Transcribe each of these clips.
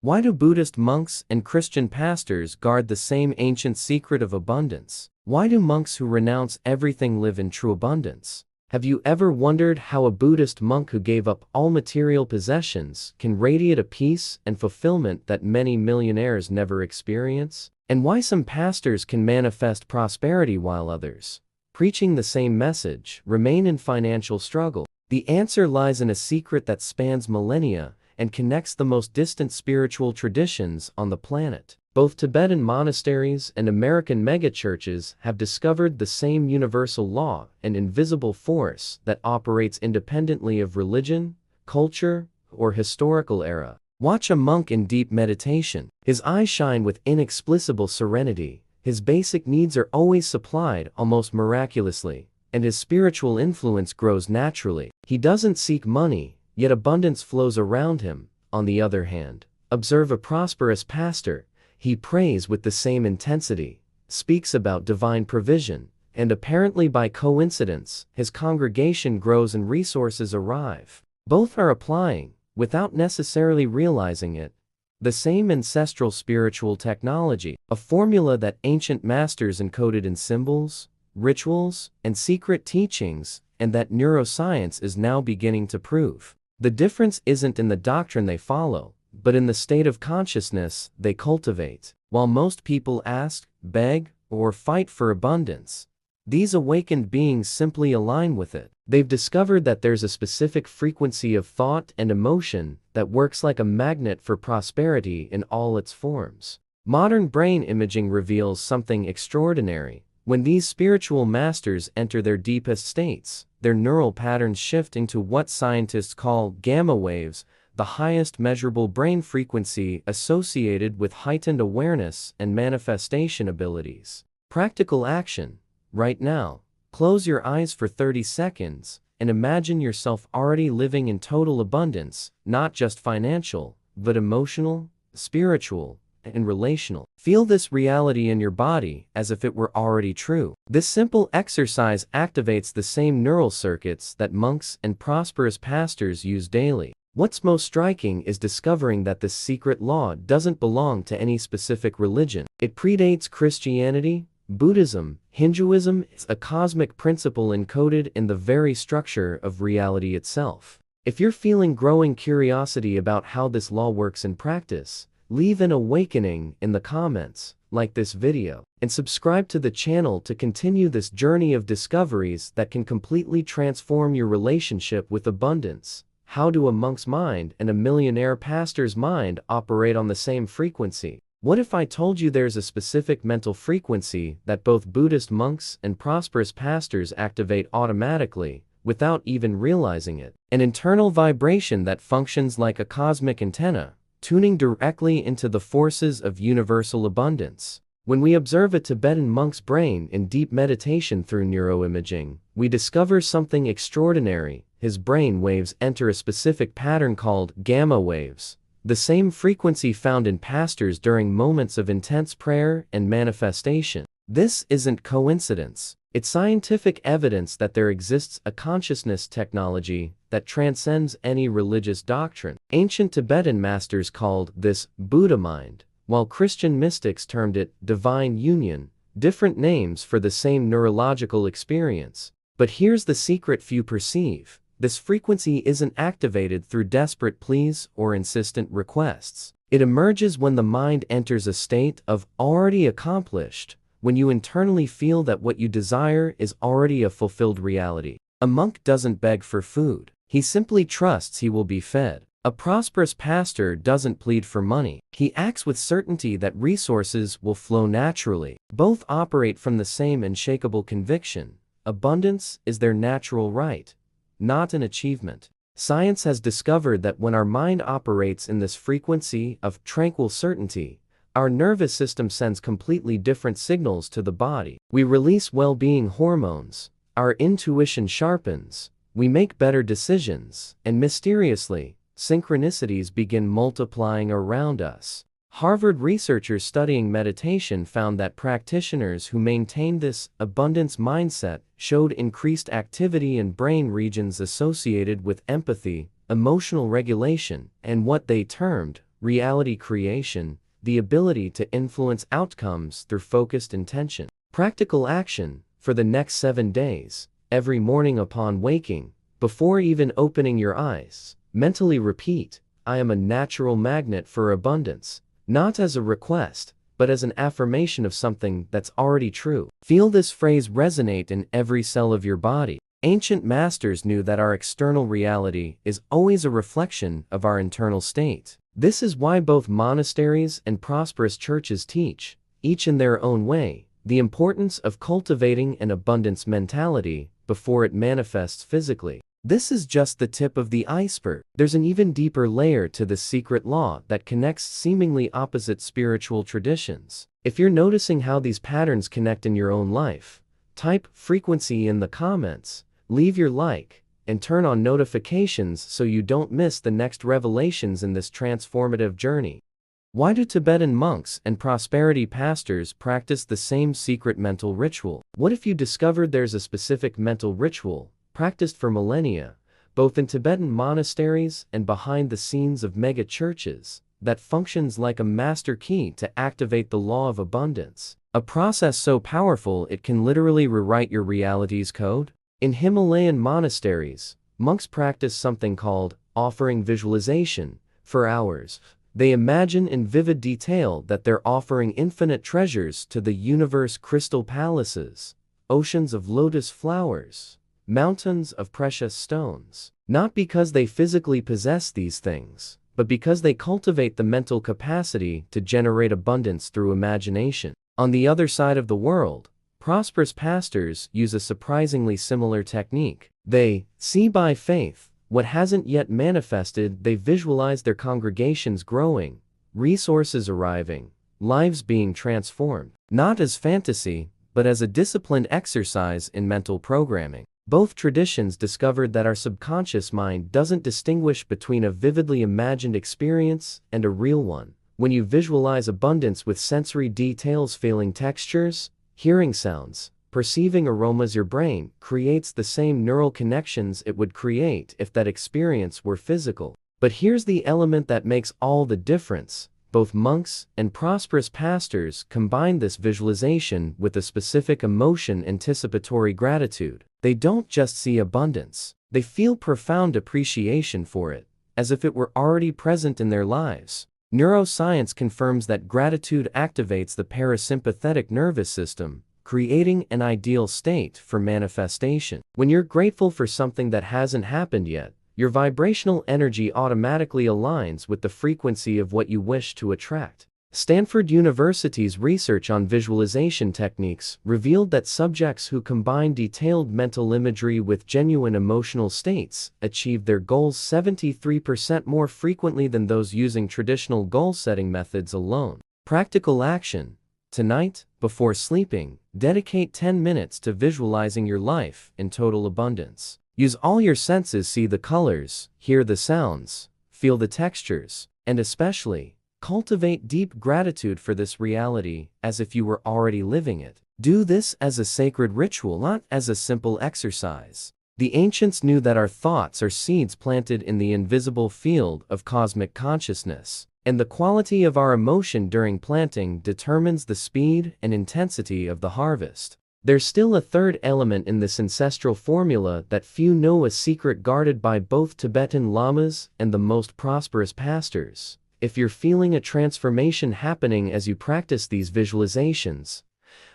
Why do Buddhist monks and Christian pastors guard the same ancient secret of abundance? Why do monks who renounce everything live in true abundance? Have you ever wondered how a Buddhist monk who gave up all material possessions can radiate a peace and fulfillment that many millionaires never experience? And why some pastors can manifest prosperity while others, preaching the same message, remain in financial struggle? The answer lies in a secret that spans millennia and connects the most distant spiritual traditions on the planet. Both Tibetan monasteries and American megachurches have discovered the same universal law, an invisible force that operates independently of religion, culture, or historical era. Watch a monk in deep meditation. His eyes shine with inexplicable serenity, his basic needs are always supplied almost miraculously, and his spiritual influence grows naturally. He doesn't seek money, yet abundance flows around him. On the other hand, observe a prosperous pastor. He prays with the same intensity, speaks about divine provision, and apparently by coincidence, his congregation grows and resources arrive. Both are applying, without necessarily realizing it, the same ancestral spiritual technology, a formula that ancient masters encoded in symbols, rituals, and secret teachings, and that neuroscience is now beginning to prove. The difference isn't in the doctrine they follow, but in the state of consciousness they cultivate. While most people ask, beg, or fight for abundance, these awakened beings simply align with it. They've discovered that there's a specific frequency of thought and emotion that works like a magnet for prosperity in all its forms. Modern brain imaging reveals something extraordinary. When these spiritual masters enter their deepest states, their neural patterns shift into what scientists call gamma waves, the highest measurable brain frequency associated with heightened awareness and manifestation abilities. Practical action. Right now, close your eyes for 30 seconds and imagine yourself already living in total abundance, not just financial, but emotional, spiritual, and relational. Feel this reality in your body as if it were already true. This simple exercise activates the same neural circuits that monks and prosperous pastors use daily. What's most striking is discovering that this secret law doesn't belong to any specific religion. It predates Christianity, Buddhism, Hinduism. It's a cosmic principle encoded in the very structure of reality itself. If you're feeling growing curiosity about how this law works in practice, leave an awakening in the comments, like this video, and subscribe to the channel to continue this journey of discoveries that can completely transform your relationship with abundance. How do a monk's mind and a millionaire pastor's mind operate on the same frequency? What if I told you there's a specific mental frequency that both Buddhist monks and prosperous pastors activate automatically, without even realizing it? An internal vibration that functions like a cosmic antenna, tuning directly into the forces of universal abundance. When we observe a Tibetan monk's brain in deep meditation through neuroimaging, we discover something extraordinary. His brain waves enter a specific pattern called gamma waves, the same frequency found in pastors during moments of intense prayer and manifestation. This isn't coincidence. It's scientific evidence that there exists a consciousness technology that transcends any religious doctrine. Ancient Tibetan masters called this Buddha mind, while Christian mystics termed it divine union, different names for the same neurological experience. But here's the secret few perceive. This frequency isn't activated through desperate pleas or insistent requests. It emerges when the mind enters a state of already accomplished, when you internally feel that what you desire is already a fulfilled reality. A monk doesn't beg for food. He simply trusts he will be fed. A prosperous pastor doesn't plead for money. He acts with certainty that resources will flow naturally. Both operate from the same unshakable conviction. Abundance is their natural right, not an achievement. Science has discovered that when our mind operates in this frequency of tranquil certainty, our nervous system sends completely different signals to the body. We release well-being hormones, our intuition sharpens, we make better decisions, and mysteriously, synchronicities begin multiplying around us. Harvard researchers studying meditation found that practitioners who maintained this abundance mindset showed increased activity in brain regions associated with empathy, emotional regulation, and what they termed reality creation, the ability to influence outcomes through focused intention. Practical action. For the next 7 days, every morning upon waking, before even opening your eyes, mentally repeat, I am a natural magnet for abundance, not as a request, but as an affirmation of something that's already true. Feel this phrase resonate in every cell of your body. Ancient masters knew that our external reality is always a reflection of our internal state. This is why both monasteries and prosperous churches teach, each in their own way, the importance of cultivating an abundance mentality before it manifests physically. This is just the tip of the iceberg. There's an even deeper layer to this secret law that connects seemingly opposite spiritual traditions. If you're noticing how these patterns connect in your own life, type frequency in the comments, leave your like, and turn on notifications so you don't miss the next revelations in this transformative journey. Why do Tibetan monks and prosperity pastors practice the same secret mental ritual? What if you discovered there's a specific mental ritual, practiced for millennia, both in Tibetan monasteries and behind the scenes of mega churches, that functions like a master key to activate the law of abundance? A process so powerful it can literally rewrite your reality's code? In Himalayan monasteries, monks practice something called offering visualization for hours. They imagine in vivid detail that they're offering infinite treasures to the universe: crystal palaces, oceans of lotus flowers, mountains of precious stones. Not because they physically possess these things, but because they cultivate the mental capacity to generate abundance through imagination. On the other side of the world, prosperous pastors use a surprisingly similar technique. They see by faith what hasn't yet manifested. They visualize their congregations growing, resources arriving, lives being transformed, not as fantasy, but as a disciplined exercise in mental programming. Both traditions discovered that our subconscious mind doesn't distinguish between a vividly imagined experience and a real one. When you visualize abundance with sensory details, feeling textures, hearing sounds, perceiving aromas, your brain creates the same neural connections it would create if that experience were physical. But here's the element that makes all the difference. Both monks and prosperous pastors combine this visualization with a specific emotion: anticipatory gratitude. They don't just see abundance, they feel profound appreciation for it, as if it were already present in their lives. Neuroscience confirms that gratitude activates the parasympathetic nervous system, creating an ideal state for manifestation. When you're grateful for something that hasn't happened yet, your vibrational energy automatically aligns with the frequency of what you wish to attract. Stanford University's research on visualization techniques revealed that subjects who combine detailed mental imagery with genuine emotional states achieved their goals 73% more frequently than those using traditional goal-setting methods alone. Practical action. Tonight, before sleeping, dedicate 10 minutes to visualizing your life in total abundance. Use all your senses: see the colors, hear the sounds, feel the textures, and especially, cultivate deep gratitude for this reality as if you were already living it. Do this as a sacred ritual, not as a simple exercise. The ancients knew that our thoughts are seeds planted in the invisible field of cosmic consciousness, and the quality of our emotion during planting determines the speed and intensity of the harvest. There's still a third element in this ancestral formula that few know, a secret guarded by both Tibetan lamas and the most prosperous pastors. If you're feeling a transformation happening as you practice these visualizations,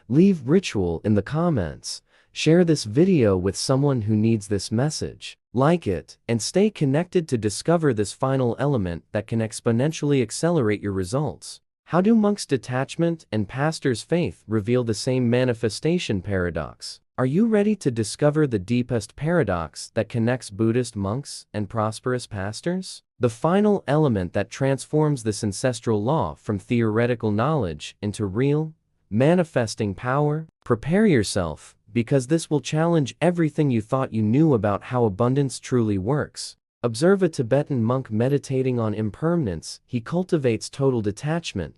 leave ritual in the comments. Share this video with someone who needs this message. Like it, and stay connected to discover this final element that can exponentially accelerate your results. How do monks' detachment and pastors' faith reveal the same manifestation paradox? Are you ready to discover the deepest paradox that connects Buddhist monks and prosperous pastors? The final element that transforms this ancestral law from theoretical knowledge into real, manifesting power? Prepare yourself, because this will challenge everything you thought you knew about how abundance truly works. Observe a Tibetan monk meditating on impermanence. He cultivates total detachment,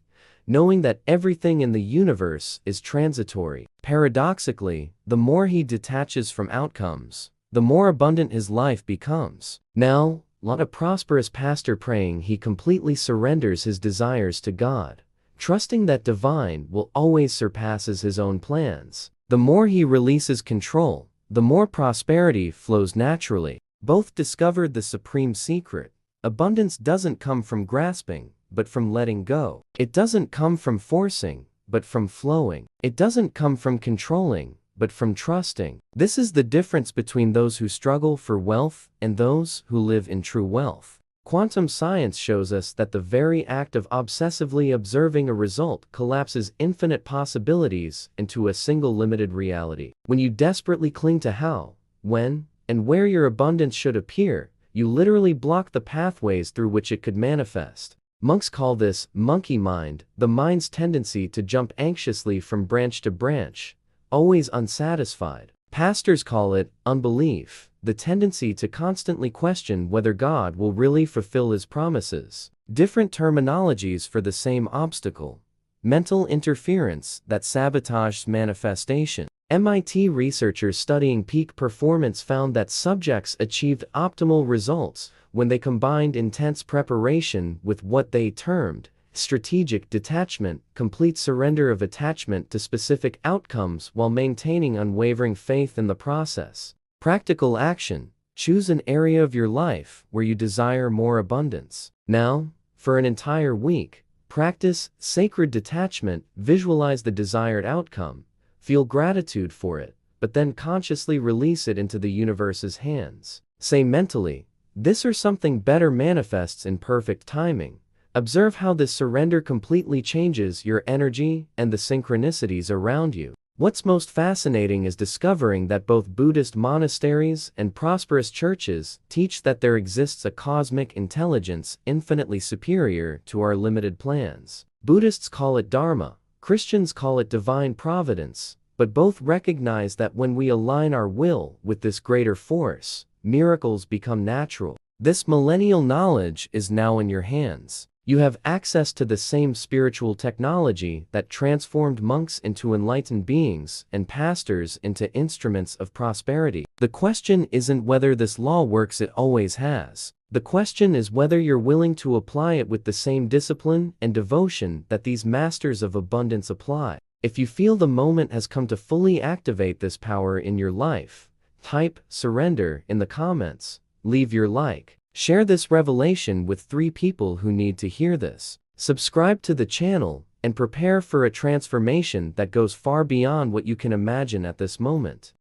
knowing that everything in the universe is transitory. Paradoxically, the more he detaches from outcomes, the more abundant his life becomes. Now, Like a prosperous pastor praying, he completely surrenders his desires to God, trusting that divine will always surpasses his own plans. The more he releases control, the more prosperity flows naturally. Both discovered the supreme secret. Abundance doesn't come from grasping, but from letting go. It doesn't come from forcing, but from flowing. It doesn't come from controlling, but from trusting. This is the difference between those who struggle for wealth and those who live in true wealth. Quantum science shows us that the very act of obsessively observing a result collapses infinite possibilities into a single limited reality. When you desperately cling to how, when, and where your abundance should appear, you literally block the pathways through which it could manifest. Monks call this monkey mind, the mind's tendency to jump anxiously from branch to branch, always unsatisfied. Pastors call it unbelief, the tendency to constantly question whether God will really fulfill his promises. Different terminologies for the same obstacle: mental interference that sabotages manifestation. MIT researchers studying peak performance found that subjects achieved optimal results when they combined intense preparation with what they termed strategic detachment, complete surrender of attachment to specific outcomes while maintaining unwavering faith in the process. Practical action: choose an area of your life where you desire more abundance. Now, for an entire week, practice sacred detachment, visualize the desired outcome, feel gratitude for it, but then consciously release it into the universe's hands. Say mentally, this or something better manifests in perfect timing. Observe how this surrender completely changes your energy and the synchronicities around you. What's most fascinating is discovering that both Buddhist monasteries and prosperous churches teach that there exists a cosmic intelligence infinitely superior to our limited plans. Buddhists call it Dharma, Christians call it divine providence, but both recognize that when we align our will with this greater force, miracles become natural. This millennial knowledge is now in your hands. You have access to the same spiritual technology that transformed monks into enlightened beings and pastors into instruments of prosperity. The question isn't whether this law works, it always has. The question is whether you're willing to apply it with the same discipline and devotion that these masters of abundance apply. If you feel the moment has come to fully activate this power in your life, type surrender in the comments, leave your like. Share this revelation with 3 people who need to hear this. Subscribe to the channel and prepare for a transformation that goes far beyond what you can imagine at this moment.